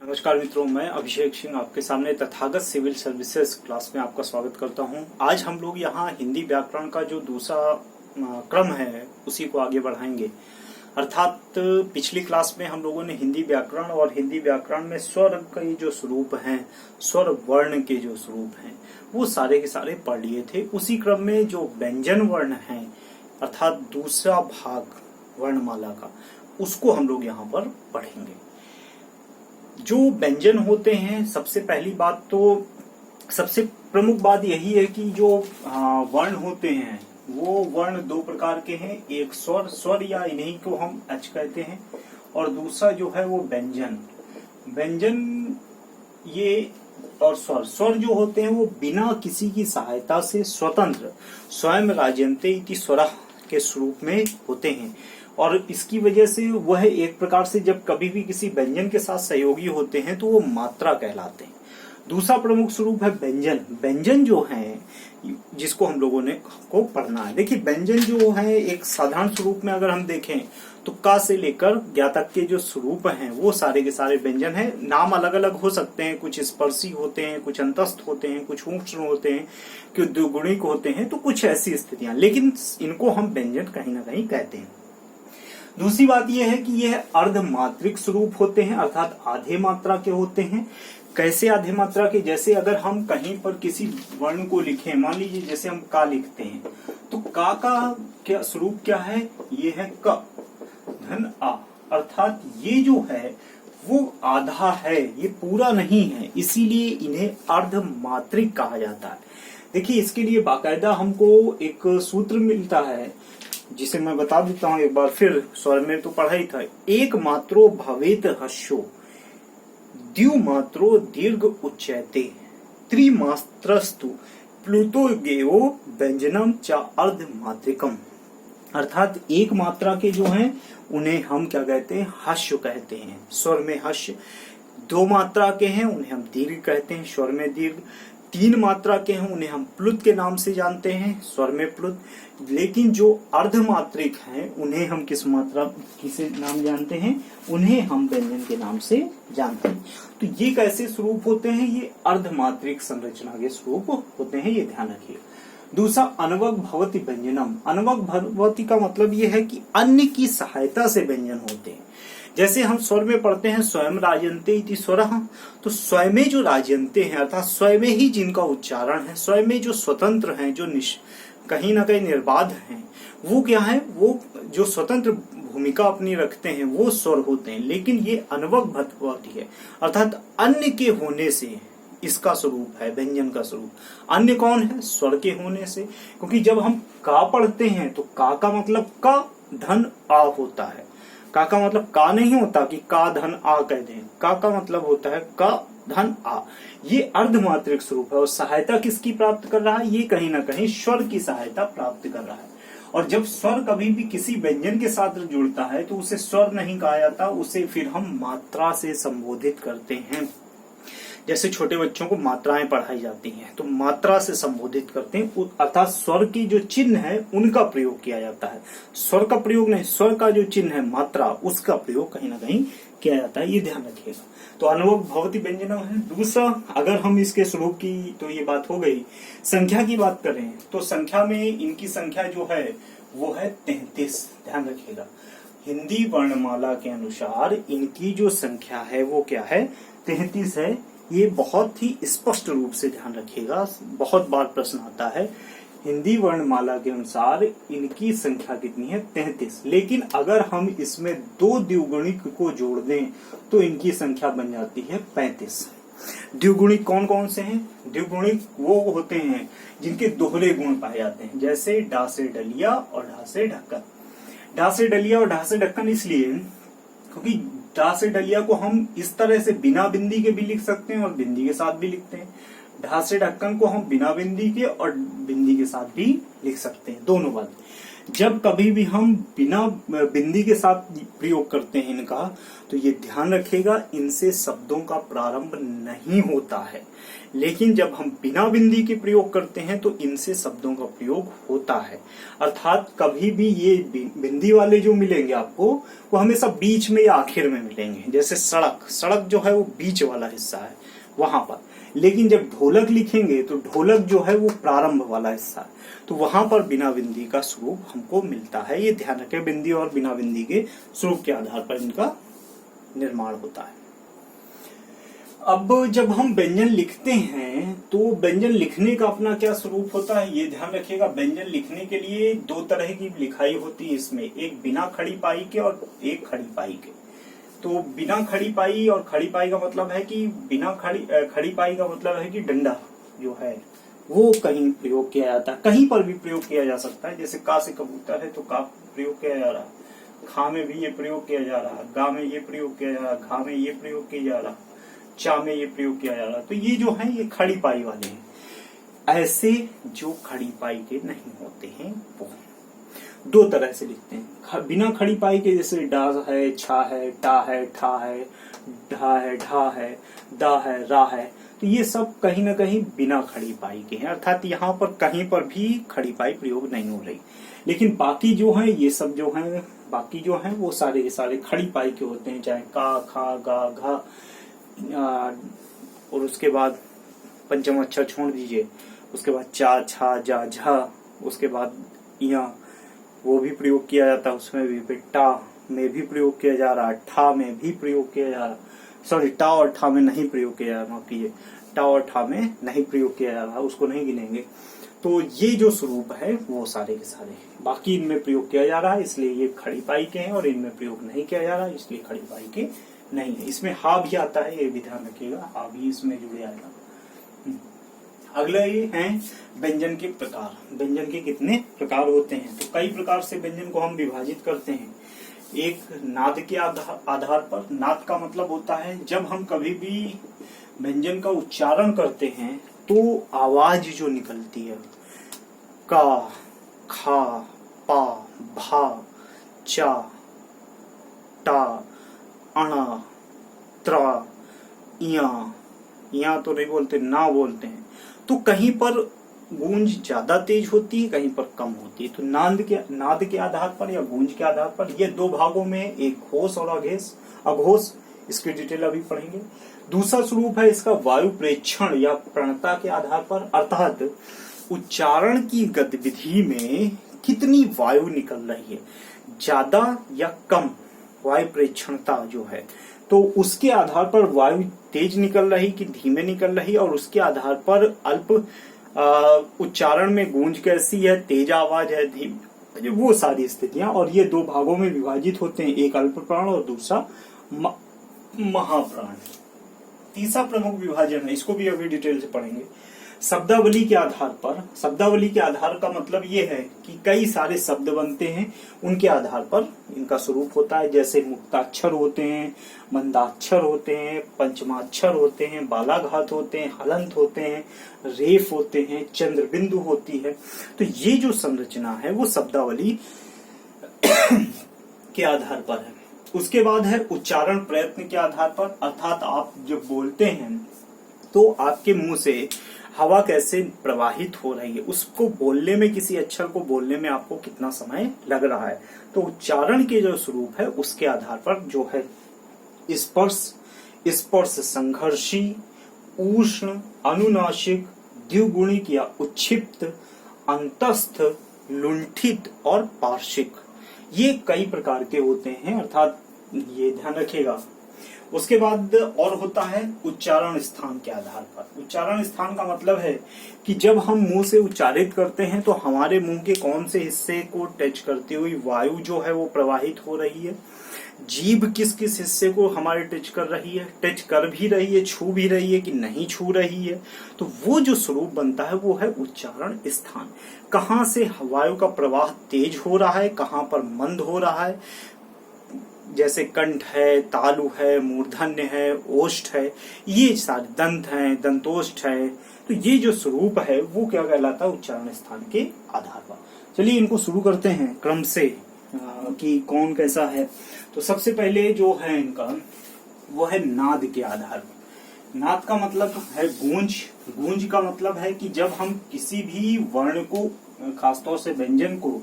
नमस्कार मित्रों, मैं अभिषेक सिंह आपके सामने तथागत सिविल सर्विसेज क्लास में आपका स्वागत करता हूं। आज हम लोग यहां हिंदी व्याकरण का जो दूसरा क्रम है उसी को आगे बढ़ाएंगे। अर्थात पिछली क्लास में हम लोगों ने हिंदी व्याकरण और हिंदी व्याकरण में स्वर के जो स्वरूप हैं, स्वर वर्ण के जो स्वरूप हैं, वो सारे के सारे पढ़ लिए थे। उसी क्रम में जो व्यंजन वर्ण है अर्थात दूसरा भाग वर्णमाला का, उसको हम लोग यहाँ पर पढ़ेंगे। जो व्यंजन होते हैं, सबसे पहली बात तो सबसे प्रमुख बात यही है कि जो वर्ण होते हैं वो वर्ण दो प्रकार के हैं। एक स्वर या इन्हीं को हम एच कहते हैं, और दूसरा जो है वो व्यंजन ये और स्वर जो होते हैं वो बिना किसी की सहायता से स्वतंत्र स्वयं राजन्ते इति स्वरः के स्वरूप में होते हैं। और इसकी वजह से वह एक प्रकार से जब कभी भी किसी व्यंजन के साथ सहयोगी होते हैं तो वो मात्रा कहलाते हैं। दूसरा प्रमुख स्वरूप है व्यंजन जो है जिसको हम लोगों ने को पढ़ना है। देखिए, व्यंजन जो है एक साधारण स्वरूप में अगर हम देखें तो का से लेकर ज्ञा तक के जो स्वरूप हैं वो सारे के सारे व्यंजन हैं। नाम अलग अलग हो सकते हैं, कुछ स्पर्शी होते हैं, कुछ अंतस्थ होते हैं, कुछ ऊष्ण होते हैं, कुछ द्विगुणिक होते हैं, तो कुछ ऐसी स्थितियां, लेकिन इनको हम व्यंजन कहीं ना कहीं कहते हैं। दूसरी बात यह है कि यह अर्धमात्रिक स्वरूप होते हैं, अर्थात आधे मात्रा के होते हैं। कैसे आधे मात्रा के? जैसे अगर हम कहीं पर किसी वर्ण को लिखें, मान लीजिए जैसे हम का लिखते हैं, तो का क्या स्वरूप क्या है? ये है क धन आ, अर्थात ये जो है वो आधा है, ये पूरा नहीं है, इसीलिए इन्हें अर्धमात्रिक कहा जाता है। देखिए, इसके लिए बाकायदा हमको एक सूत्र मिलता है जिसे मैं बता देता हूं एक बार फिर। स्वर में तो पढ़ा ही था। एक मात्रो भवेत हस्यो द्विमात्रो दीर्घ उच्यते त्रिमात्रस्तु प्लुतो गेयो व्यंजनम च अर्धमात्रिकम। अर्थात एक मात्रा के जो हैं उन्हें हम क्या कहते हैं? हस्य कहते हैं। स्वर में हस्य। दो मात्रा के हैं उन्हें हम दीर्घ कहते हैं, स्वर में दीर्घ। तीन मात्रा के हैं उन्हें हम प्लुत के नाम से जानते हैं, स्वर में प्लुत। लेकिन जो अर्धमात्रिक हैं उन्हें हम किसे नाम जानते हैं? उन्हें हम व्यंजन के नाम से जानते हैं। तो ये कैसे स्वरूप होते हैं? ये अर्धमात्रिक संरचना के स्वरूप होते हैं, ये ध्यान रखिए। दूसरा, अनवग भवति व्यंजनम। अनवग भवति का मतलब ये है कि अन्य की सहायता से व्यंजन होते हैं। जैसे हम स्वर में पढ़ते हैं स्वयं राजन्ते इति स्वरः, तो स्वयं में जो राजन्ते हैं अर्थात स्वयं में ही जिनका उच्चारण है, स्वयं में जो स्वतंत्र हैं, जो कहीं ना कहीं निर्बाध हैं, वो क्या है? वो जो स्वतंत्र भूमिका अपनी रखते हैं वो स्वर होते हैं। लेकिन ये अनवग भवति है, अर्थात अन्य के होने से इसका स्वरूप है, व्यंजन का स्वरूप। अन्य कौन है? स्वर के होने से। क्योंकि जब हम का पढ़ते हैं तो का मतलब का धन आ होता है। का मतलब का नहीं होता कि का धन आ कह दें। का मतलब होता है का धन आ। ये अर्धमात्रिक स्वरूप है। और सहायता किसकी प्राप्त कर रहा है? ये कहीं ना कहीं स्वर की सहायता प्राप्त कर रहा है। और जब स्वर कभी भी किसी व्यंजन के साथ जुड़ता है तो उसे स्वर नहीं कहा जाता, उसे फिर हम मात्रा से संबोधित करते हैं। जैसे छोटे बच्चों को मात्राएं पढ़ाई जाती हैं तो मात्रा से संबोधित करते हैं, अर्थात स्वर की जो चिन्ह है उनका प्रयोग किया जाता है। स्वर का प्रयोग नहीं, स्वर का जो चिन्ह है मात्रा, उसका प्रयोग कहीं ना कहीं किया जाता है, ये ध्यान रखिएगा। तो अनवग भवति व्यंजनम है। दूसरा, अगर हम इसके स्वरूप की तो ये बात हो गई। संख्या की बात करें तो संख्या में इनकी संख्या जो है वो है 33। ध्यान रखिएगा, हिंदी वर्णमाला के अनुसार इनकी जो संख्या है वो क्या है? 33 है। ये बहुत ही स्पष्ट रूप से ध्यान रखिएगा, बहुत बार प्रश्न आता है। हिंदी वर्णमाला के अनुसार इनकी संख्या कितनी है? 33। लेकिन अगर हम इसमें दो द्विगुणिक को जोड़ दें तो इनकी संख्या बन जाती है 35। द्विगुणिक कौन कौन से हैं? द्विगुणिक वो होते हैं जिनके दोहरे गुण पाए जाते हैं, जैसे डा से डलिया और ढा से ढक्कन। डा से डलिया और ढा से ढक्कन इसलिए क्योंकि डा से डलिया को हम इस तरह से बिना बिंदी के भी लिख सकते हैं और बिंदी के साथ भी लिखते हैं। ढा से ढक्कन को हम बिना बिंदी के और बिंदी के साथ भी लिख सकते हैं, दोनों बात। जब कभी भी हम बिना बिंदी के साथ प्रयोग करते हैं इनका, तो ये ध्यान रखिएगा इनसे शब्दों का प्रारंभ नहीं होता है। लेकिन जब हम बिना बिंदी के प्रयोग करते हैं तो इनसे शब्दों का प्रयोग होता है। अर्थात कभी भी ये बिंदी वाले जो मिलेंगे आपको, वो हमेशा बीच में या आखिर में मिलेंगे। जैसे सड़क, सड़क जो है वो बीच वाला हिस्सा है वहां पर। लेकिन जब ढोलक लिखेंगे तो ढोलक जो है वो प्रारंभ वाला हिस्सा है, तो वहां पर बिना बिंदी का स्वरूप हमको मिलता है। ये ध्यान रखें, बिंदी और बिना बिंदी के स्वरूप के आधार पर इनका निर्माण होता है। अब जब हम व्यंजन लिखते हैं तो व्यंजन लिखने का अपना क्या स्वरूप होता है, ये ध्यान रखिएगा। व्यंजन लिखने के लिए दो तरह की लिखाई होती है इसमें, एक बिना खड़ी पाई के और एक खड़ी पाई के। तो बिना खड़ी पाई और खड़ी पाई का मतलब है कि बिना खड़ी पाई का मतलब है कि डंडा जो है वो कहीं प्रयोग किया जाता है, कहीं पर भी प्रयोग किया जा सकता है। जैसे का से कबूतर है तो का प्रयोग किया जा रहा है, खा में भी ये प्रयोग किया जा रहा है, गा में ये प्रयोग किया जा रहा है, घा में ये प्रयोग किया जा रहा है, चा में ये प्रयोग किया जा रहा है। तो ये जो है ये खड़ी पाई वाले हैं। ऐसे जो खड़ी पाई के नहीं होते हैं वो दो तरह से लिखते हैं। बिना खड़ी पाई के जैसे डा है, छा है, टा है, ठा है, ढा है, ढा है, दा है, रा है, तो ये सब कहीं ना कहीं बिना खड़ी पाई के हैं। अर्थात यहाँ पर कहीं पर भी खड़ी पाई प्रयोग नहीं हो रही। लेकिन बाकी जो है ये सब जो है, बाकी जो है वो सारे के सारे खड़ी पाई के होते हैं, चाहे का, खा, गा, घा, और उसके बाद पंचम अक्षर छोड़ दीजिए, उसके बाद चा, छा, जा, झा, उसके बाद या वो भी प्रयोग किया जाता है, उसमें भी टा में भी प्रयोग किया जा रहा है, ठा में भी प्रयोग किया जा रहा है। सॉरी, टा और ठा में नहीं प्रयोग किया जा रहा, माफ कीजिए, टा और ठा में नहीं प्रयोग किया जा रहा, उसको नहीं गिनेंगे। तो ये जो स्वरूप है वो सारे के सारे बाकी इनमें प्रयोग किया जा रहा है, इसलिए ये खड़ी पाई के हैं, और इनमें प्रयोग नहीं किया जा रहा इसलिए खड़ी पाई के नहीं है। इसमें हा भी आता है, ये भी ध्यान रखिएगा, हा भी इसमें जुड़े आएगा। अगला ये है व्यंजन के प्रकार। व्यंजन के कितने प्रकार होते हैं, तो कई प्रकार से व्यंजन को हम विभाजित करते हैं। एक नाद के आधार पर। नाद का मतलब होता है जब हम कभी भी व्यंजन का उच्चारण करते हैं तो आवाज जो निकलती है, का, खा, पा, भा, चा, टा, अणा, त्रा, इया तो नहीं बोलते, ना बोलते हैं, तो कहीं पर गूंज ज्यादा तेज होती है, कहीं पर कम होती है। तो नाद के आधार पर या गूंज के आधार पर ये दो भागों में, एक घोष और अघोष, इसकी डिटेल अभी पढ़ेंगे। दूसरा स्वरूप है इसका वायु प्रेक्षण या प्रणता के आधार पर, अर्थात उच्चारण की गतिविधि में कितनी वायु निकल रही है, ज्यादा या कम वायु प्रेक्षणता जो है, तो उसके आधार पर वायु तेज निकल रही कि धीमे निकल रही, और उसके आधार पर अल्प उच्चारण में गूंज कैसी है, तेज आवाज है, धीमी, वो सारी स्थितियां। और ये दो भागों में विभाजित होते हैं, एक अल्प प्राण और दूसरा महाप्राण। तीसरा प्रमुख विभाजन है, इसको भी अभी डिटेल से पढ़ेंगे, शब्दावली के आधार पर। शब्दावली के आधार का मतलब ये है कि कई सारे शब्द बनते हैं, उनके आधार पर इनका स्वरूप होता है। जैसे मुक्ताक्षर होते हैं, मंदाक्षर होते हैं, पंचमाक्षर होते हैं, बालाघात होते हैं, हलंत होते हैं, रेफ होते हैं, चंद्रबिंदु होती है। तो ये जो संरचना है वो शब्दावली के आधार पर है। उसके बाद है उच्चारण प्रयत्न के आधार पर, अर्थात आप जब बोलते हैं तो आपके मुंह से हवा कैसे प्रवाहित हो रही है, उसको बोलने में, किसी अक्षर को बोलने में आपको कितना समय लग रहा है। तो उच्चारण के जो स्वरूप है उसके आधार पर जो है स्पर्श संघर्षी, उष्ण, अनुनासिक, द्विगुणिक या उच्छिप्त, अंतस्थ, लुंठित और पार्श्विक, ये कई प्रकार के होते हैं, अर्थात ये ध्यान रखिएगा। उसके बाद और होता है उच्चारण स्थान के आधार पर। उच्चारण स्थान का मतलब है कि जब हम मुंह से उच्चारित करते हैं तो हमारे मुंह के कौन से हिस्से को टच करती हुई वायु जो है वो प्रवाहित हो रही है, जीभ किस किस हिस्से को हमारे टच कर रही है, टच कर भी रही है, छू भी रही है कि नहीं छू रही है, तो वो जो स्वरूप बनता है वो है उच्चारण स्थान। कहाँ से वायु का प्रवाह तेज हो रहा है, कहाँ पर मंद हो रहा है, जैसे कंठ है, तालु है, मूर्धन्य है, ओष्ठ है, ये सारे दंत हैं, दंतोष्ठ है, तो ये जो स्वरूप है वो क्या कहलाता है, उच्चारण स्थान के आधार पर। चलिए इनको शुरू करते हैं क्रम से कि कौन कैसा है। तो सबसे पहले जो है इनका वो है नाद के आधार पर। नाद का मतलब है गूंज। गूंज का मतलब है कि जब हम किसी भी वर्ण को, खासतौर से व्यंजन को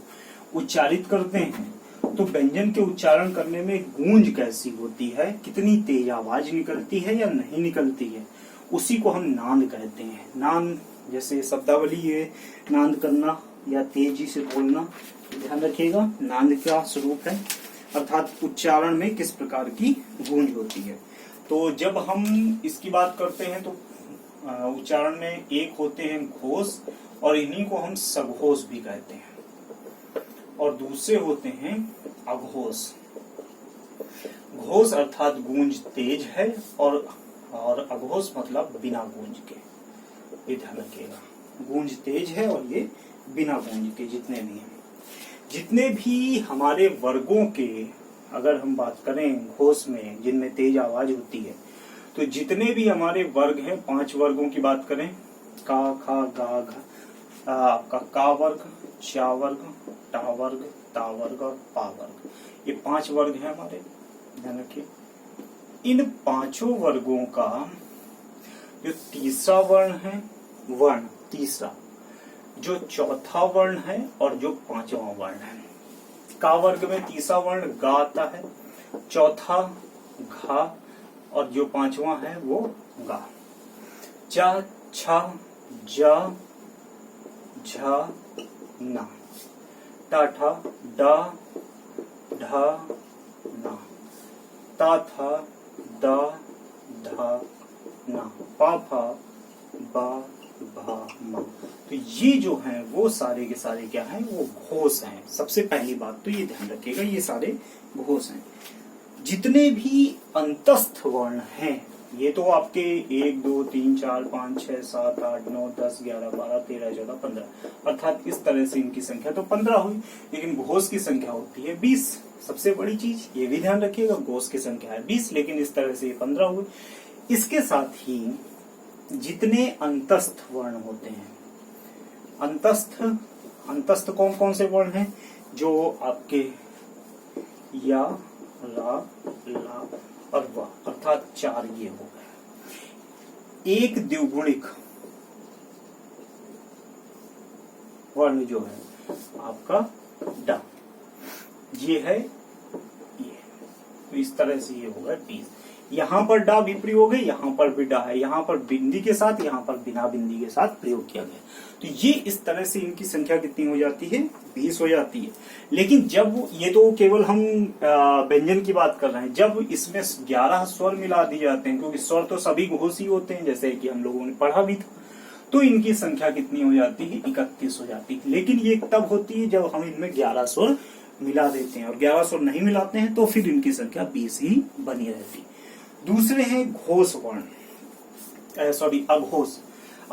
उच्चारित करते हैं तो व्यंजन के उच्चारण करने में गूंज कैसी होती है, कितनी तेज आवाज निकलती है या नहीं निकलती है, उसी को हम नाद कहते हैं। नाद जैसे शब्दावली है, नाद करना या तेजी से बोलना, ध्यान रखिएगा। नाद का स्वरूप है, अर्थात उच्चारण में किस प्रकार की गूंज होती है। तो जब हम इसकी बात करते हैं तो उच्चारण में एक होते हैं घोष, और इन्हीं को हम सघोष भी कहते हैं, और दूसरे होते हैं अघोष। घोष अर्थात गूंज तेज है, और अघोष मतलब बिना गूंज के। ये ध्यान रखिएगा, गूंज तेज है और ये बिना गूंज के जितने भी हैं। जितने भी हमारे वर्गों के अगर हम बात करें घोष में, जिनमें तेज आवाज होती है, तो जितने भी हमारे वर्ग हैं, 5 वर्गों की बात करें, का, खा, गा, घा, आपका का वर्ग, चा वर्ग, टा वर्ग, ता वर्ग और पा वर्ग, ये 5 वर्ग हैं हमारे, ध्यान रखिए। इन 5 वर्गों का जो तीसरा वर्ण है, वर्ण तीसरा, जो चौथा वर्ण है और जो 5वां वर्ण है। का वर्ग में तीसरा वर्ण गा आता है, चौथा घा, और जो 5वां है वो गा। चा, छा, जा, झा, ना, टा, ठा, डा, ढा, ना, ता, था, दा, धा, ना, पा, फा, बा, भा, मा। तो ये जो हैं वो सारे के सारे क्या हैं, वो घोष हैं। सबसे पहली बात तो ये ध्यान रखिएगा, ये सारे घोष हैं। जितने भी अंतस्थ वर्ण हैं, ये तो आपके 1 2 3 4 5 6 7 8 9 10 11 12 13 14 15, अर्थात इस तरह से इनकी संख्या तो 15 हुई, लेकिन घोष की संख्या होती है 20। सबसे बड़ी चीज ये भी ध्यान रखिएगा, घोष की संख्या है 20, लेकिन इस तरह से ये 15 हुई। इसके साथ ही जितने अंतस्थ वर्ण होते हैं, अंतस्थ कौन कौन से वर्ण हैं, जो आपके या, रा, ला और वा, अर्थात 4 ये हो गए। एक द्विगुणिक वर्ण जो है आपका डा, ये है ये, तो इस तरह से ये होगा 20। यहाँ पर डा भी प्रयोग है, यहाँ पर भी डा है, यहाँ पर बिंदी के साथ, यहाँ पर बिना बिंदी के साथ प्रयोग किया गया। तो ये इस तरह से इनकी संख्या कितनी हो जाती है, 20 हो जाती है। लेकिन जब ये तो केवल हम व्यंजन की बात कर रहे हैं, जब इसमें 11 स्वर मिला दिए जाते हैं, क्योंकि स्वर तो सभी घोष ही होते हैं, जैसे कि हम लोगों ने पढ़ा भी था, तो इनकी संख्या कितनी हो जाती है, 31 हो जाती है। लेकिन ये तब होती है जब हम इनमें 11 स्वर मिला देते हैं, और 11 स्वर नहीं मिलाते हैं तो फिर इनकी संख्या 20 ही बनी रहती है। दूसरे हैं घोष वर्ण, अघोष।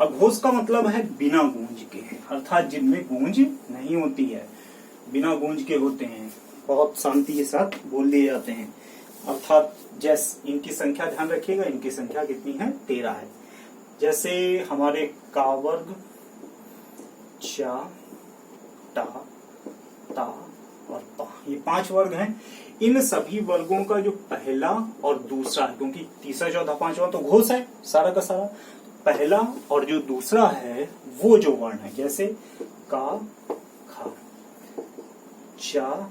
अघोष का मतलब है बिना गूंज के, अर्थात जिनमें गूंज नहीं होती है, बिना गूंज के होते हैं, बहुत शांति के साथ बोल दिए जाते हैं। अर्थात जैसे इनकी संख्या ध्यान रखिएगा, इनकी संख्या कितनी है, 13 है। जैसे हमारे का वर्ग, चा, टा, ता और पा, ये 5 वर्ग हैं। इन सभी वर्गों का जो पहला और दूसरा है, क्योंकि तीसरा चौथा पांचवा तो घोष है सारा का सारा, पहला और जो दूसरा है वो जो वर्ण है, जैसे का, खा, चा,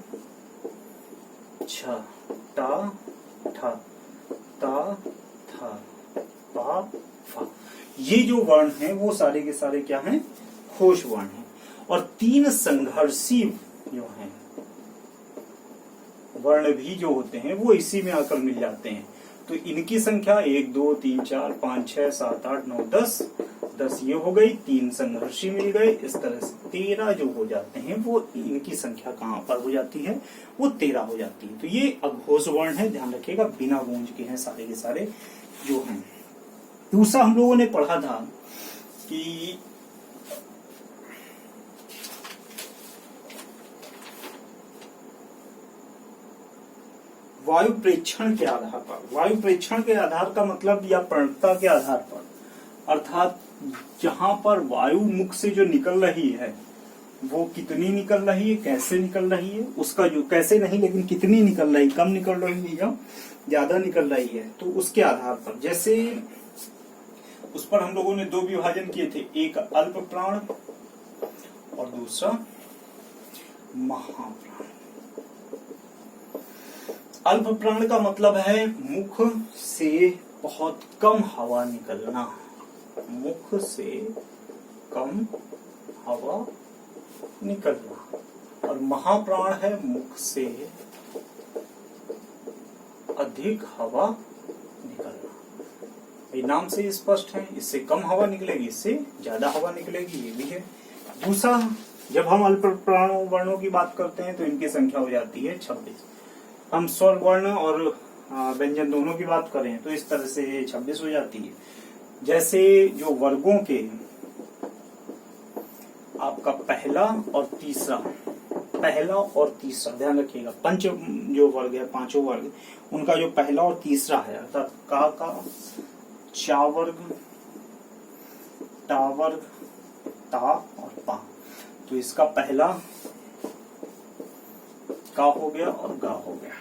छा, टा, ठा, ता, था, पा, फा, ये जो वर्ण हैं वो सारे के सारे क्या हैं, घोष वर्ण हैं। और 3 संघर्षी जो हैं वर्ण भी जो होते हैं वो इसी में आकर मिल जाते हैं। तो इनकी संख्या 1 2 3 4 5 6 7 8 9 10 ये हो गई, 3 संघर्षी मिल गए। इस तरह से 13 जो हो जाते हैं वो इनकी संख्या कहाँ पर हो जाती है, वो 13 हो जाती है। तो ये अघोष वर्ण है, ध्यान रखिएगा, बिना गूंज के हैं सारे के सारे जो हैं। दूसरा हम लोगों ने पढ़ा था कि वायु प्रेक्षण के आधार पर, वायु प्रेक्षण के आधार का मतलब या प्रणता के आधार पर, अर्थात जहां पर वायु मुख से जो निकल रही है वो कितनी निकल रही है, कैसे निकल रही है, उसका जो कैसे नहीं लेकिन कितनी निकल रही, कम निकल रही है या ज्यादा निकल रही है, तो उसके आधार पर जैसे उस पर हम लोगों ने दो विभाजन किए थे, एक अल्प प्राण और दूसरा महाप्राण। अल्प प्राण का मतलब है मुख से बहुत कम हवा निकलना, मुख से कम हवा निकलना, और महाप्राण है मुख से अधिक हवा निकलना। ये नाम से स्पष्ट है, इससे कम हवा निकलेगी, इससे ज्यादा हवा निकलेगी, ये भी है। दूसरा, जब हम अल्प प्राणों वर्णों की बात करते हैं तो इनकी संख्या हो जाती है 26। हम स्वर वर्ण और व्यंजन दोनों की बात करें तो इस तरह से 26 हो जाती है। जैसे जो वर्गों के आपका पहला और तीसरा, पहला और तीसरा ध्यान रखिएगा, पंच जो वर्ग है, पांचों वर्ग, उनका जो पहला और तीसरा है, अर्थात का चा वर्ग, टा वर्ग, ता और पा, तो इसका पहला का हो गया और गा हो गया,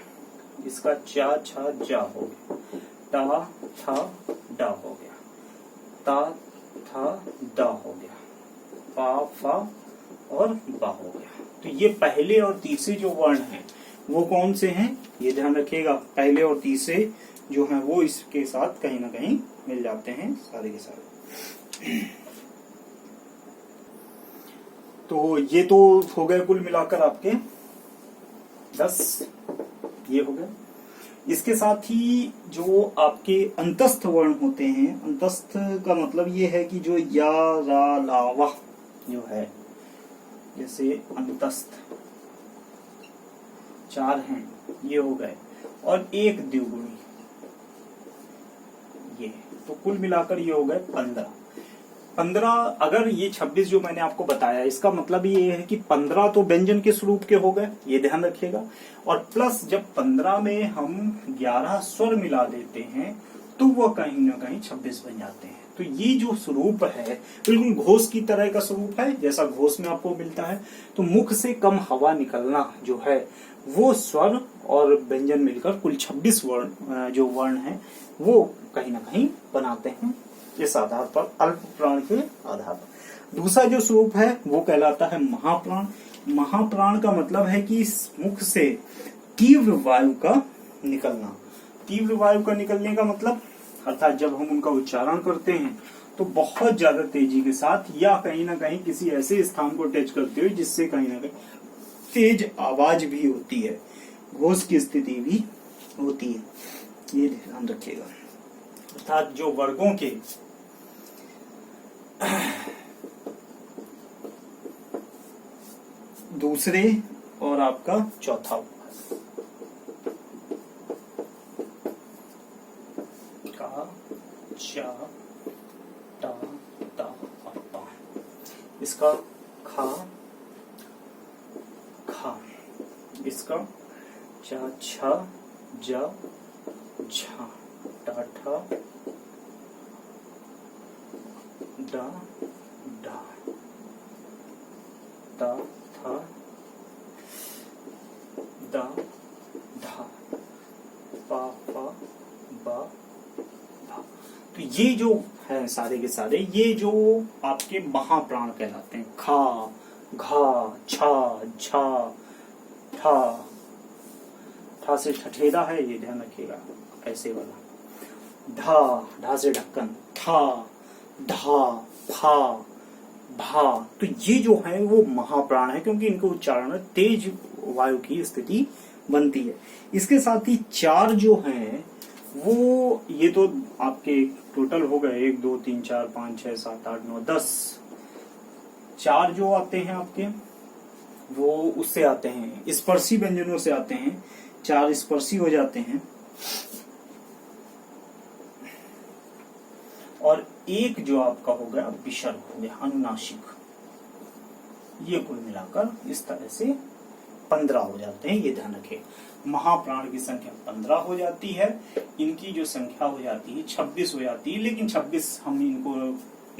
इसका चा छा जा हो गया, टा था डा हो गया, ता था दा हो गया, पा फा और बा हो गया। तो ये पहले और तीसरे जो वर्ण हैं वो कौन से हैं, ये ध्यान रखिएगा। पहले और तीसरे जो हैं वो इसके साथ कहीं ना कहीं मिल जाते हैं, सारे के सारे। तो ये तो हो गए कुल मिलाकर आपके 10, ये हो गए। इसके साथ ही जो आपके अंतस्थ वर्ण होते हैं, अंतस्थ का मतलब ये है कि जो या रा ला वाह जो है, जैसे अंतस्थ 4 हैं, ये हो गए, और एक द्विगुणी, ये, तो कुल मिलाकर ये हो गए 15। अगर ये 26 जो मैंने आपको बताया, इसका मतलब ये है कि 15 तो व्यंजन के स्वरूप के हो गए, ये ध्यान रखिएगा, और प्लस जब 15 में हम 11 स्वर मिला देते हैं तो वह कहीं ना कहीं 26 बन जाते हैं। तो ये जो स्वरूप है बिल्कुल घोष की तरह का स्वरूप है, जैसा घोष में आपको मिलता है। तो मुख से कम हवा निकलना जो है वो स्वर और व्यंजन मिलकर कुल 26 वर्ण जो वर्ण है वो कहीं ना कहीं बनाते हैं, इस आधार पर, अल्प प्राण के आधार पर। दूसरा जो स्वरूप है वो कहलाता है महाप्राण। महाप्राण का मतलब है कि मुख से तीव्र वायु का निकलना। तीव्र वायु का निकलने का मतलब, अर्थात जब हम उनका उच्चारण करते हैं तो बहुत ज्यादा तेजी के साथ या कहीं ना कहीं किसी ऐसे स्थान को टच करते हुए जिससे कहीं ना कहीं तेज आवाज भी होती है, घोष की स्थिति भी होती है, ये ध्यान रखिएगा। अर्थात जो वर्गों के दूसरे और आपका चौथा का, चा, टा, ता और पा, इसका खा खा, इसका चा छा जा झा, टा ठा डा डा, ता था दा धा, पा फा बा भा। तो ये जो है सारे के सारे, ये जो आपके महाप्राण कहलाते हैं। खा, घा, छा, झा, ठा, ठा से ठठेरा है, ये ध्यान रखिएगा, ऐसे वाला। ढा, ढा से ढक्कन, था, धा, फा, भा। तो ये जो है वो महाप्राण है, क्योंकि इनको उच्चारण में तेज वायु की स्थिति बनती है। इसके साथ ही 4 जो हैं वो, ये तो आपके टोटल हो गए 1 2 3 4 5 6 7 8 9 10। 4 जो आते हैं आपके वो उससे आते हैं, स्पर्शी व्यंजनों से आते हैं, 4 स्पर्शी हो जाते हैं, और एक जो आपका हो गया विसर्ग हो गया, अनुनासिक। ये कुल मिलाकर इस तरह से 15 हो जाते हैं, ये ध्यान रखें। महाप्राण की संख्या 15 हो जाती है, इनकी जो संख्या हो जाती है 26 हो जाती है, लेकिन 26 हम इनको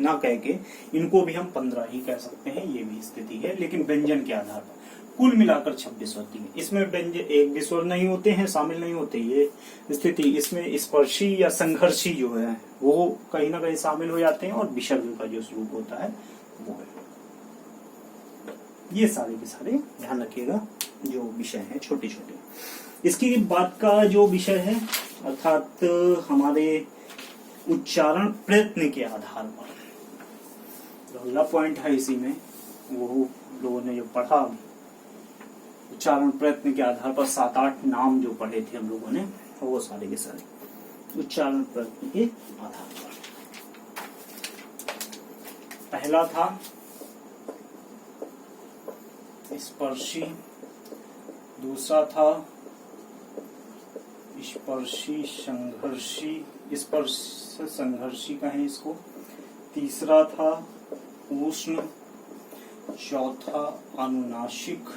ना कह के इनको भी हम 15 ही कह सकते हैं, ये भी स्थिति है। लेकिन व्यंजन के आधार पर कुल मिलाकर 26 होती है। इसमें व्यंजन एक भी स्वर नहीं होते हैं, शामिल नहीं होते ये स्थिति। इसमें स्पर्शी या संघर्षी जो है वो कहीं ना कहीं शामिल हो जाते हैं, और विसर्ग का जो स्वरूप होता है वो है। ये सारे के सारे ध्यान रखिएगा जो विषय है छोटे छोटे। इसके बाद का जो विषय है अर्थात हमारे उच्चारण प्रयत्न के आधार पर अगला पॉइंट है इसी में, वो लोगों ने जो पढ़ा उच्चारण प्रयत्न के आधार पर 7-8 नाम जो पढ़े थे हम लोगों ने, वो सारे के सारे उच्चारण प्रयत्न के आधार पर। पहला था स्पर्शी, दूसरा था स्पर्शी संघर्षी, स्पर्श संघर्षी कहें इसको, तीसरा था उष्ण, चौथा अनुनासिक,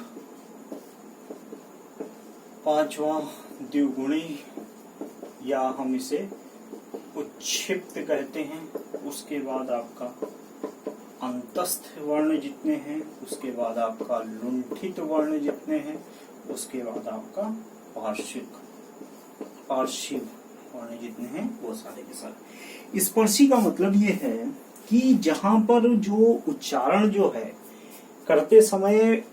पांचवा द्विगुणी या हम इसे उच्छिप्त कहते हैं, उसके बाद आपका अंतस्थ वर्ण जितने हैं, उसके बाद आपका लुंठित वर्ण जितने हैं, उसके बाद आपका पार्श्विक वर्ण जितने हैं वो सारे के सारे। स्पर्शी का मतलब ये है कि जहां पर जो उच्चारण जो है करते समय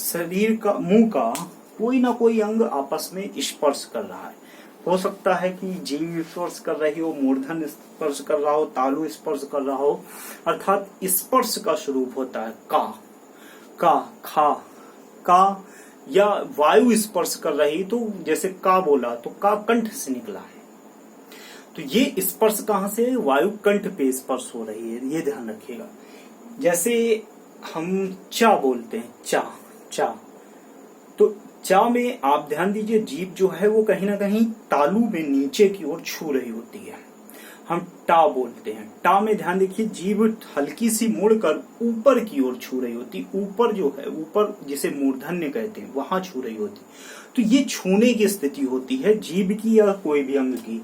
शरीर का, मुंह का कोई ना कोई अंग आपस में स्पर्श कर रहा है। हो सकता है कि जीभ स्पर्श कर रही हो, मूर्धन स्पर्श कर रहा हो, तालु स्पर्श कर रहा हो, अर्थात स्पर्श का स्वरूप होता है का, खा, का, या वायु स्पर्श कर रही, तो जैसे का बोला तो का कंठ से निकला है, तो ये स्पर्श कहां से, वायु कंठ पे स्पर्श हो रही है, ये ध्यान रखिएगा। जैसे हम चा बोलते हैं, चा, तो चा में आप ध्यान दीजिए जीभ जो है वो कहीं ना कहीं तालू में नीचे की ओर छू रही होती है। हम टा बोलते हैं, टा में ध्यान देखिए जीभ हल्की सी मुड़कर ऊपर की ओर छू रही होती, ऊपर जो है, ऊपर जिसे मूर्धन्य कहते हैं वहां छू रही होती। तो ये छूने की स्थिति होती है जीभ की या कोई भी अंग की,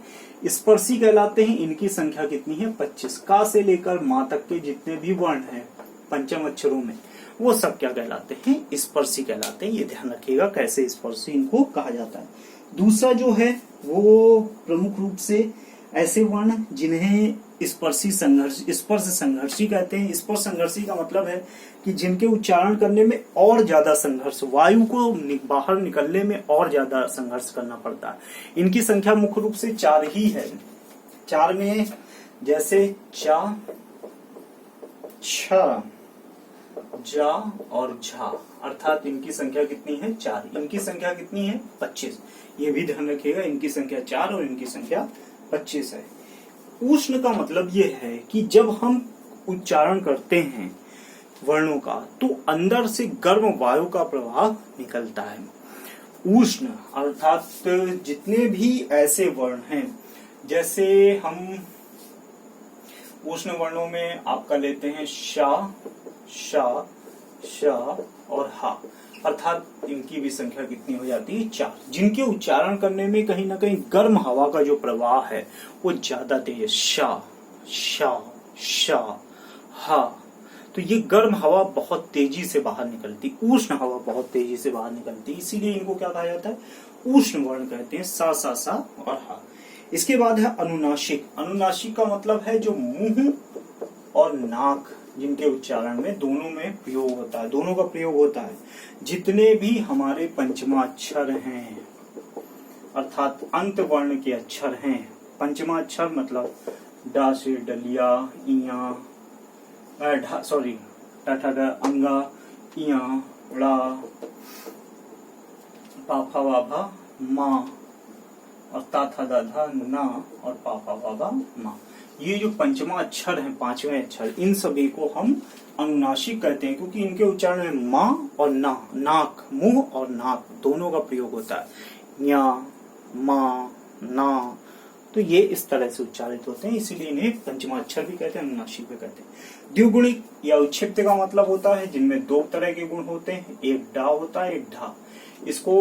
स्पर्शी कहलाते हैं। इनकी संख्या कितनी है, 25। का से लेकर मां तक के जितने भी वर्ण हैं पंचम अक्षरों में, वो सब क्या कहलाते हैं, स्पर्शी कहलाते हैं। ये ध्यान रखिएगा कैसे स्पर्शी इनको कहा जाता है। दूसरा जो है वो प्रमुख रूप से ऐसे वर्ण जिन्हें स्पर्श संघर्षी कहते हैं। स्पर्श संघर्षी का मतलब है कि जिनके उच्चारण करने में और ज्यादा संघर्ष, वायु को बाहर निकलने में और ज्यादा संघर्ष करना पड़ता है। इनकी संख्या मुख्य रूप से 4 ही है। 4 में जैसे चा, छ, जा और झा, अर्थात इनकी संख्या कितनी है, 4। इनकी संख्या कितनी है, 25। ये भी ध्यान रखिएगा, इनकी संख्या 4 और इनकी संख्या 25 है। उष्ण का मतलब ये है कि जब हम उच्चारण करते हैं वर्णों का तो अंदर से गर्म वायु का प्रवाह निकलता है। उष्ण अर्थात जितने भी ऐसे वर्ण हैं, जैसे हम उष्ण वर्णों में आपका लेते हैं शा, शा, शा और हा, अर्थात इनकी भी संख्या कितनी हो जाती है, 4। जिनके उच्चारण करने में कहीं ना कहीं गर्म हवा का जो प्रवाह है वो ज्यादा तेज है। शा, शा, शा, हा, तो ये गर्म हवा बहुत तेजी से बाहर निकलती, उष्ण हवा बहुत तेजी से बाहर निकलती, इसीलिए इनको क्या कहा जाता है, उष्ण वर्ण कहते हैं, सा, सा, सा और हा। इसके बाद है अनुनासिक। अनुनासिक का मतलब है जो मुंह और नाक जिनके उच्चारण में दोनों में प्रयोग होता है, दोनों का प्रयोग होता है। जितने भी हमारे पंचमाक्षर हैं अर्थात अंत वर्ण के अक्षर हैं, पंचमाक्षर मतलब डा से डलिया, इया, अंगा, इया, ड़ा, पाफा वाभा, मा और ताथा दाधा ना और पापा बाबा मा, ये जो पंचमा अक्षर हैं, 5वें अक्षर, इन सभी को हम अनुनासिक कहते हैं क्योंकि इनके उच्चारण में माँ और ना, नाक, मुंह और नाक दोनों का प्रयोग होता है। न्या, मा, ना, तो ये इस तरह से उच्चारित होते हैं, इसीलिए इन्हें पंचमाक्षर भी कहते हैं, अनुनासिक भी कहते हैं। द्विगुणिक या उच्छिप्त का मतलब होता है जिनमें 2 तरह के गुण होते हैं, एक डा होता है, एक ढा। इसको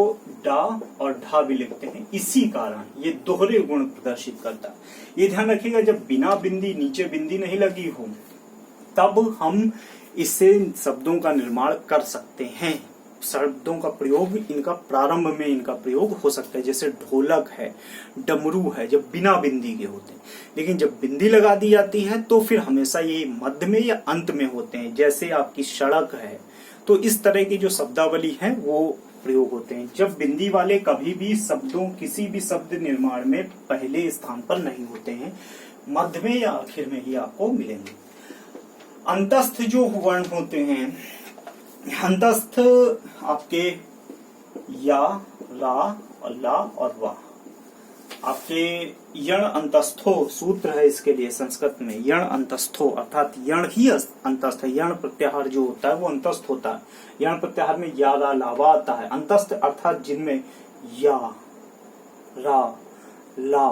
डा और ढा भी लिखते हैं, इसी कारण ये दोहरे गुण प्रदर्शित करता है। ये ध्यान रखिएगा, जब बिना बिंदी, नीचे बिंदी नहीं लगी हो तब हम इससे शब्दों का निर्माण कर सकते हैं। शब्दों का प्रयोग इनका प्रारंभ में इनका प्रयोग हो सकता है, जैसे ढोलक है, डमरू है, जब बिना बिंदी के होते हैं। लेकिन जब बिंदी लगा दी जाती है तो फिर हमेशा ये मध्य में या अंत में होते हैं, जैसे आपकी सड़क है। तो इस तरह की जो शब्दावली है वो प्रयोग होते हैं। जब बिंदी वाले कभी भी शब्दों किसी भी शब्द निर्माण में पहले स्थान पर नहीं होते हैं, मध्य में या आखिर में ही आपको मिलेंगे। अंतस्थ जो वर्ण होते हैं, अंतस्थ आपके या, रा और ला और वा, आपके यण अंतस्थो सूत्र है इसके लिए संस्कृत में, यण अंतस्थो अर्थात यण ही अंतस्थ है। यण प्रत्याहार जो होता है वो अंतस्थ होता है। यण प्रत्याहार में या, रा, ला, वा आता है। अंतस्थ अर्थात जिनमें या, रा, ला,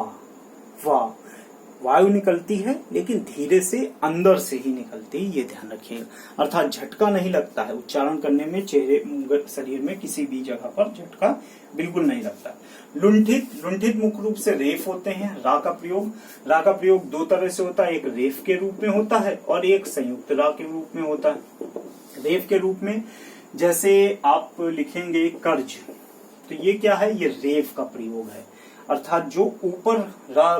वा वायु निकलती है, लेकिन धीरे से अंदर से ही निकलती है, ये ध्यान रखिएगा। अर्थात झटका नहीं लगता है उच्चारण करने में, चेहरे शरीर में किसी भी जगह पर झटका बिल्कुल नहीं लगता। लुंठित, लुंठित मुख्य रूप से रेफ होते हैं। रा का प्रयोग दो तरह से होता है, एक रेफ के रूप में होता है और एक संयुक्त रा के रूप में होता है। रेफ के रूप में जैसे आप लिखेंगे कर्ज, तो ये क्या है, ये रेफ का प्रयोग है। अर्थात जो ऊपर रा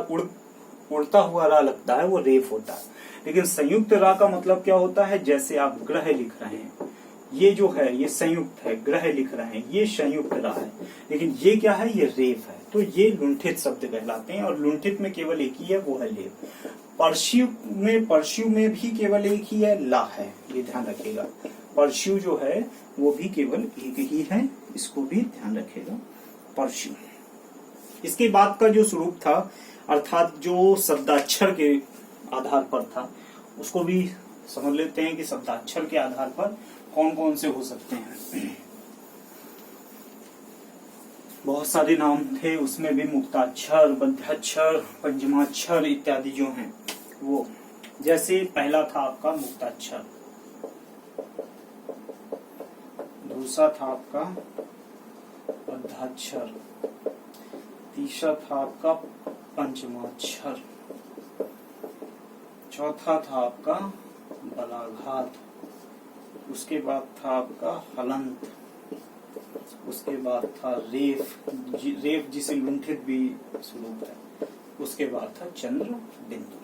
उड़ता हुआ रा लगता है वो रेफ होता है। लेकिन संयुक्त रा का मतलब क्या होता है, जैसे आप ग्रह लिख रहे हैं, ये जो है ये संयुक्त है, ग्रह लिख रहे हैं ये संयुक्त रा है, लेकिन ये क्या है, ये रेफ है। तो ये लुंठित शब्द कहलाते हैं। और लुंठित में केवल एक ही है, वो है लेप। परशु में भी केवल एक ही है, ला है, ये ध्यान रखिएगा। परशु जो है वो भी केवल एक ही है, इसको भी ध्यान रखिएगा, परशु। इसके बाद का जो स्वरूप था, अर्थात जो शब्दाक्षर के आधार पर था, उसको भी समझ लेते हैं कि शब्दाक्षर के आधार पर कौन कौन से हो सकते हैं। बहुत सारे नाम थे, उसमें भी मुक्ताक्षर, बद्धाक्षर, पंचमाक्षर इत्यादि जो हैं वो। जैसे पहला था आपका मुक्ताक्षर, दूसरा था आपका बद्धाक्षर, तीसरा था आपका पंचमाक्षर, चौथा था आपका बलाघात, उसके बाद था आपका हलंत, उसके बाद था रेफ जिसे लुंठित भी स्वरूप है, उसके बाद था चंद्र बिंदु।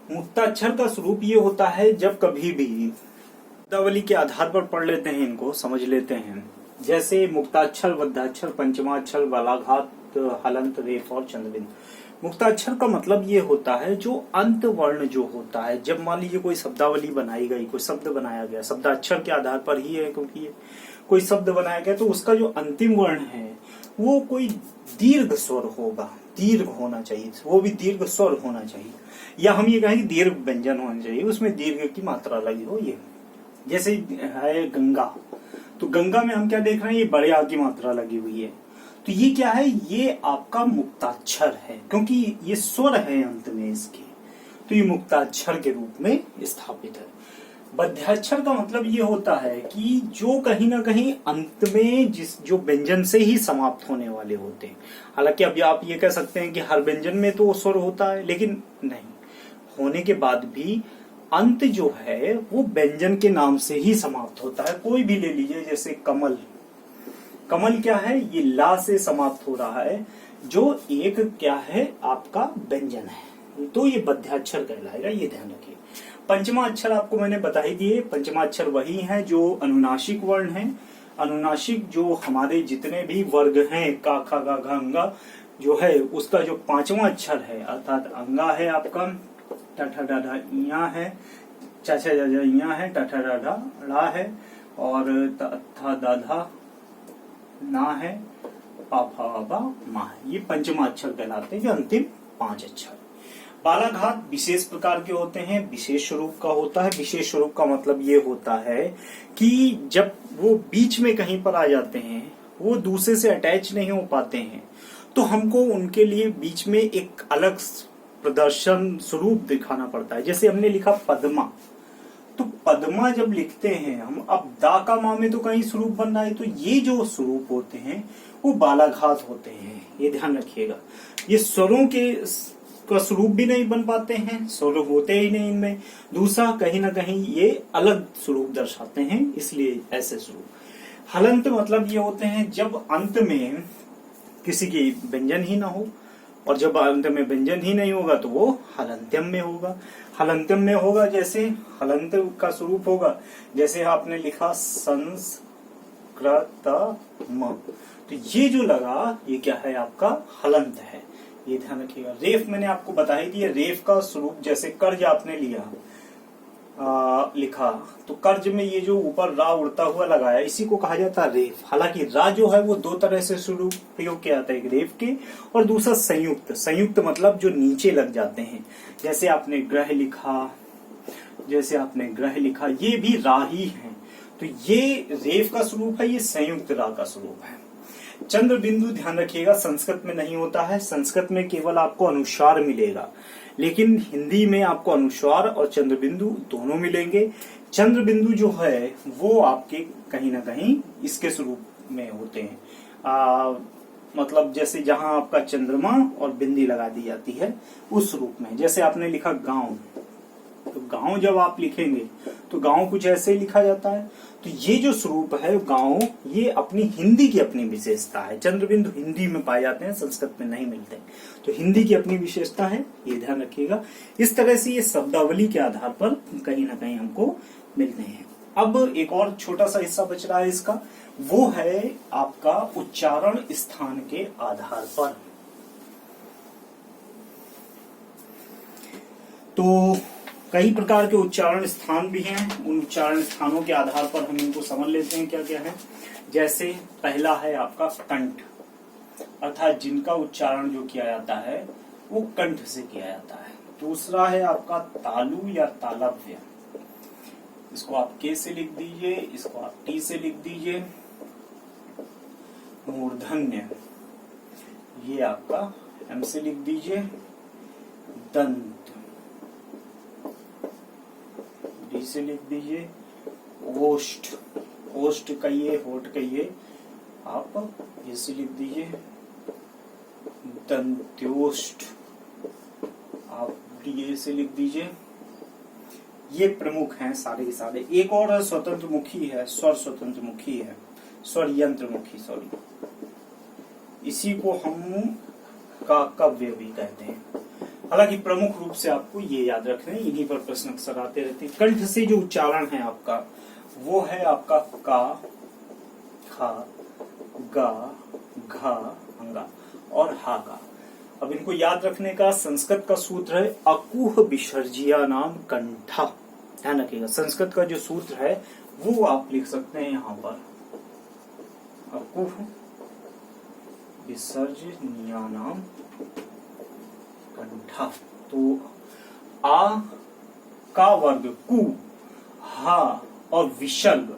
मुक्ताक्षर का स्वरूप ये होता है, जब कभी भी शब्दावली के आधार पर पढ़ लेते हैं, इनको समझ लेते हैं। जैसे मुक्ताक्षर, बद्धाक्षर, पंचमाक्षर, बालाघात, हलंत, रेफ और चंद्रबिंदु। मुक्ताक्षर का मतलब ये होता है जो अंत वर्ण जो होता है। जब मान लीजिए कोई शब्दावली बनाई गई, कोई शब्द बनाया गया, शब्दाक्षर के आधार पर ही है क्योंकि ये कोई शब्द बनाया गया, तो उसका जो अंतिम वर्ण है वो कोई दीर्घ स्वर होगा, दीर्घ होना चाहिए, वो भी दीर्घ स्वर होना चाहिए, या हम ये कहें दीर्घ व्यंजन होना चाहिए, उसमें दीर्घ की मात्रा लगी हो। ये जैसे है गंगा, तो गंगा में हम क्या देख रहे हैं, ये बड़े आ की मात्रा लगी हुई है, तो ये क्या है, ये आपका मुक्ताक्षर है, क्योंकि ये स्वर है अंत में इसके, तो ये मुक्ताक्षर के रूप में स्थापित है। बद्धाक्षर का मतलब ये होता है कि जो कहीं ना कहीं अंत में जो व्यंजन से ही समाप्त होने वाले होते हैं। हालांकि अभी आप ये कह सकते हैं कि हर व्यंजन में तो स्वर होता है, लेकिन नहीं, होने के बाद भी अंत जो है वो व्यंजन के नाम से ही समाप्त होता है। कोई भी ले लीजिए, जैसे कमल, कमल क्या है, ये ला से समाप्त हो रहा है, जो एक क्या है आपका व्यंजन है, तो ये बद्धाक्षर कहलाएगा, ये ध्यान रखिए। पंचमा अक्षर आपको मैंने बता ही दिए, पंचमा अक्षर वही है जो अनुनासिक वर्ण है। अनुनासिक जो हमारे जितने भी वर्ग हैं, का, खा, गा, घा, अंगा जो है, उसका जो पांचवा अक्षर है, अर्थात अंगा है आपका, टाठा डाढ़ा इया है, चाचा जाजा इया है, टाठा डाढ़ा ड़ा है, और था दाधा ना है, पाफा बा मा, ये पंचमा अक्षर कहलाते हैं, जो अंतिम पांच अक्षर। बालाघात विशेष प्रकार के होते हैं, विशेष स्वरूप का होता है। विशेष स्वरूप का मतलब ये होता है कि जब वो बीच में कहीं पर आ जाते हैं, वो दूसरे से अटैच नहीं हो पाते हैं, तो हमको उनके लिए बीच में एक अलग प्रदर्शन स्वरूप दिखाना पड़ता है। जैसे हमने लिखा पद्मा, तो पद्मा जब लिखते हैं हम, अब दा का मा में तो कहीं स्वरूप बन रहा है, तो ये जो स्वरूप होते हैं वो बालाघात होते हैं, ये ध्यान रखिएगा। ये स्वरों के का स्वरूप भी नहीं बन पाते हैं, स्वरूप होते ही नहीं इनमें। दूसरा, कहीं ना कहीं ये अलग स्वरूप दर्शाते हैं, इसलिए ऐसे स्वरूप। हलंत मतलब ये होते हैं जब अंत में किसी की व्यंजन ही ना हो, और जब अंत में व्यंजन ही नहीं होगा तो वो हलंत्यम में होगा। हलंत्यम में होगा, जैसे हलंत का स्वरूप होगा, जैसे आपने लिखा संस्कृतम, तो ये जो लगा ये क्या है, आपका हलंत है, ये ध्यान रखिएगा। रेफ मैंने आपको बता ही दिया, रेफ का स्वरूप जैसे कर्ज आपने लिया लिखा, तो कर्ज में ये जो ऊपर रा उड़ता हुआ लगाया, इसी को कहा जाता है रेफ। हालांकि रा जो है वो दो तरह से स्वरूप प्रयोग किया जाता है, एक रेफ के और दूसरा संयुक्त। संयुक्त मतलब जो नीचे लग जाते हैं, जैसे आपने ग्रह लिखा, जैसे आपने ग्रह लिखा, ये भी रा ही है, तो ये रेफ का स्वरूप है, ये संयुक्त रा का स्वरूप है। चंद्र बिंदु ध्यान रखिएगा संस्कृत में नहीं होता है, संस्कृत में केवल आपको अनुस्वार मिलेगा, लेकिन हिंदी में आपको अनुस्वार और चंद्र बिंदु दोनों मिलेंगे। चंद्र बिंदु जो है वो आपके कहीं ना कहीं इसके स्वरूप में होते हैं, मतलब जैसे जहां आपका चंद्रमा और बिंदी लगा दी जाती है उस रूप में। जैसे आपने लिखा गांव, तो गांव जब आप लिखेंगे तो गांव कुछ ऐसे ही लिखा जाता है। तो ये जो स्वरूप है गांव, ये अपनी हिंदी की अपनी विशेषता है। चंद्र बिंदु हिंदी में पाए जाते हैं, संस्कृत में नहीं मिलते, तो हिंदी की अपनी विशेषता है, ये ध्यान रखिएगा। इस तरह से ये शब्दावली के आधार पर कहीं ना कहीं हमको मिलते हैं। अब एक और छोटा सा हिस्सा बच रहा है इसका, वो है आपका उच्चारण स्थान के आधार पर। तो कई प्रकार के उच्चारण स्थान भी हैं, उन उच्चारण स्थानों के आधार पर हम इनको समझ लेते हैं क्या क्या है। जैसे पहला है आपका कंठ, अर्थात जिनका उच्चारण जो किया जाता है वो कंठ से किया जाता है। दूसरा है आपका तालु या तालव्य, इसको आप के से लिख दीजिए, इसको आप टी से लिख दीजिए। मूर्धन्य, ये आपका एम से लिख दीजिए। दंत, डी से लिख दीजिए। ओष्ठ, ओष्ठ कहिए, होठ कहिए, आप ये से लिख दीजिए। दंत्योष्ठ, आप डी से लिख दीजिए। ये प्रमुख हैं सारे के सारे। एक और स्वतंत्र मुखी है, स्वर स्वतंत्र मुखी है, स्वर यंत्र मुखी, सॉरी, इसी को हम काव्य भी कहते हैं। हालांकि प्रमुख रूप से आपको ये याद रखना है, इन्हीं पर प्रश्न अक्सर आते रहते हैं। कंठ से जो उच्चारण है आपका, वो है आपका का, खा, गा, घा, अंगा और हा का। अब इनको याद रखने का संस्कृत का सूत्र है अकुह विसर्जिया नाम कंठा। ध्यान रखिएगा, संस्कृत का जो सूत्र है वो आप लिख सकते हैं यहाँ पर, अकुह विसर्जनीया नाम कंठा। तो आ का वर्ग कु, हा और विसर्ग,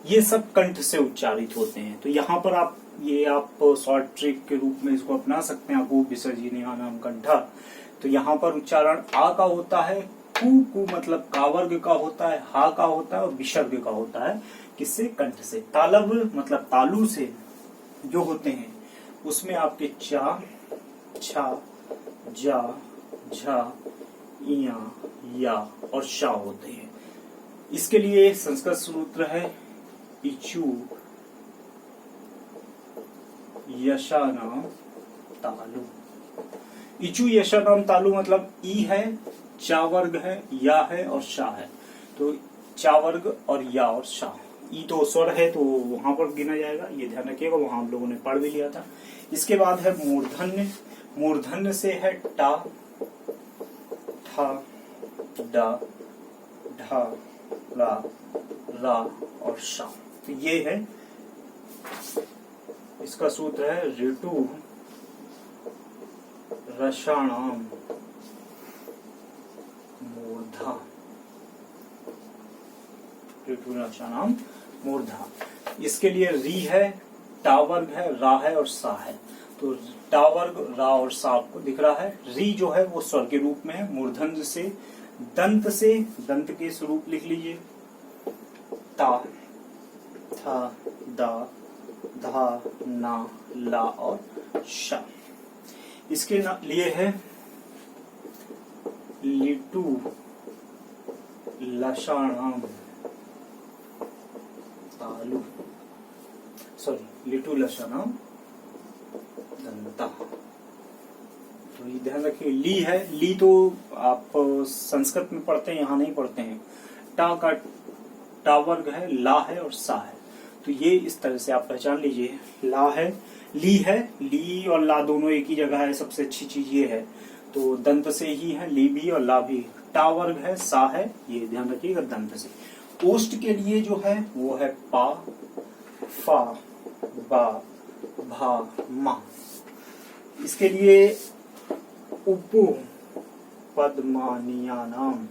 ये सब कंठ से उच्चारित होते हैं। तो यहाँ पर आप शॉर्ट ट्रिक के रूप में इसको अपना सकते हैं, अकु विसर्जनीया नाम कंठा। तो यहाँ पर उच्चारण आ का होता है, कु मतलब का वर्ग का होता है, हा का होता है और विसर्ग का होता है, किससे, कंठ से। तालव मतलब तालु से जो होते हैं उसमें आपके चा, छा, जा, झा, इया, या और शा होते हैं। इसके लिए संस्कृत सूत्र है इचु यशानाम तालु। इचु यशानाम तालु मतलब ई है, चा वर्ग है, या है और शा है। तो चा वर्ग और या और शा, ई तो स्वर है तो वहां पर गिना जाएगा, ये ध्यान रखिएगा, वहां हम लोगों ने पढ़ भी लिया था। इसके बाद है मूर्धन्य, मूर्धन्य से है टा, ठा, डा, ढा, रा, रा और शा। तो ये है, इसका सूत्र है ऋतु रसाणाम मूर्धा, ऋतु रसाणाम मूर्धा। इसके लिए री है, टा वर्ग है, रा है और सा है। तो टा वर्ग, रा और सा आपको दिख रहा है। री जो है वो स्वर के रूप में है, मूर्धन्य से, दंत के स्वरूप लिख लीजिए, ता, था, दा, धा, ना, ला और शा। इसके लिए है लिटू लषाणाम तालु, सॉरी लिटू लषाणाम दंता। तो ये ध्यान रखिए, ली है, ली तो आप संस्कृत में पढ़ते हैं, यहाँ नहीं पढ़ते हैं। टा का टा वर्ग है, ला है और सा है, तो ये इस तरह से आप पहचान लीजिए। ला है, ली और ला दोनों एक ही जगह है, सबसे अच्छी चीज ये है। तो दंत से ही है, ली भी और ला भी। टा वर्ग है, सा है, ये ध्यान रखिएगा दंत से। ओष्ठ के लिए जो है वो है पा, फा, बा, भा, मा। इसके लिए उपु पद्मानियानाम,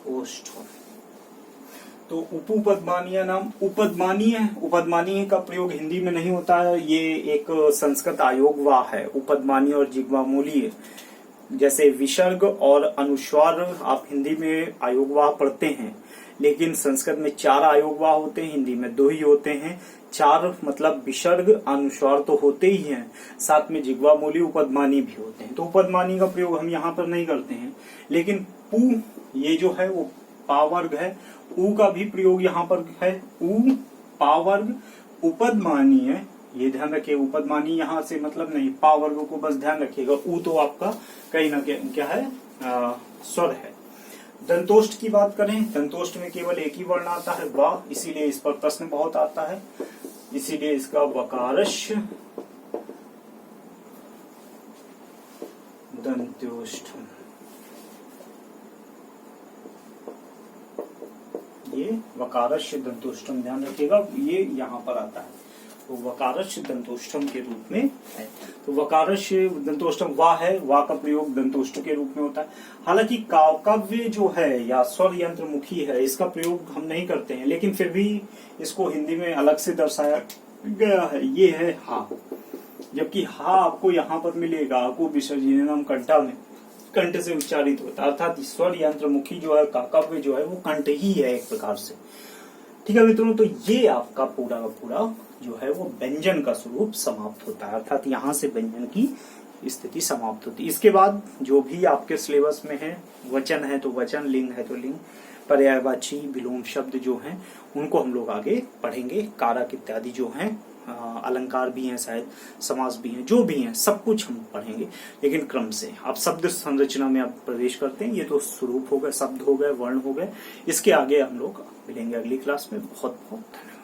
ओष्ठ। तो उपपद्मानीय नाम, उपदमानीय का प्रयोग हिंदी में नहीं होता है, ये एक संस्कृत आयोगवा है। उपदमानीय और जिह्वामूलीय, जैसे विसर्ग और अनुस्वार आप हिंदी में आयोगवाह पढ़ते हैं, लेकिन संस्कृत में 4 आयोगवाह होते हैं, हिंदी में 2 ही होते हैं। 4 मतलब विसर्ग अनुस्वार तो होते ही हैं, साथ में जिह्वामूली उपदमानी भी होते हैं। तो उपदमानी का प्रयोग हम यहाँ पर नहीं करते हैं, लेकिन पू ये जो है वो पावर्ग है, ऊ का भी प्रयोग यहाँ पर है। ऊ पावर्ग उपदमानी है, ये ध्यान रखिए। उपदमानी यहाँ से मतलब नहीं, पावर्ग को बस ध्यान रखिएगा। ऊ तो आपका कहीं ना क्या है, स्वर है। दंतोष्ठ की बात करें, दंतोष्ठ में केवल एक ही वर्ण आता है, वा, इसीलिए इस पर प्रश्न बहुत आता है, इसीलिए इसका वकारश दंतोष्ठ, ये वकारश दंतोष्ठम ध्यान रखिएगा, ये यहाँ पर आता है। तो वकारश दंतोष्ठम के रूप में है। तो वकारश दंतोष्ठम वा है, वा का प्रयोग दंतोष्ठ के रूप में होता है। हालांकि काव्य जो है या स्वर यंत्र मुखी है, इसका प्रयोग हम नहीं करते हैं, लेकिन फिर भी इसको हिंदी में अलग से दर्शाया गया है। ये है हा, जबकि हा आपको यहाँ पर मिलेगा, आपको विसर्जनम कंठा में कंठ से उच्चारित होता है, अर्थात स्वर यंत्र मुखी जो है काव्य जो है वो कंठ ही है एक प्रकार से। ठीक है मित्रों, तो ये आपका पूरा का पूरा जो है वो व्यंजन का स्वरूप समाप्त होता है, अर्थात यहाँ से व्यंजन की स्थिति समाप्त होती है। इसके बाद जो भी आपके सिलेबस में है, वचन है तो वचन, लिंग है तो लिंग, पर्यायवाची विलोम शब्द जो हैं उनको हम लोग आगे पढ़ेंगे। कारक इत्यादि जो हैं, अलंकार भी हैं, शायद समास भी हैं, जो भी हैं सब कुछ हम पढ़ेंगे, लेकिन क्रम से। आप शब्द संरचना में आप प्रवेश करते हैं, ये तो स्वरूप हो गए, शब्द हो गए, वर्ण हो गए। इसके आगे हम लोग मिलेंगे अगली क्लास में। बहुत बहुत धन्यवाद।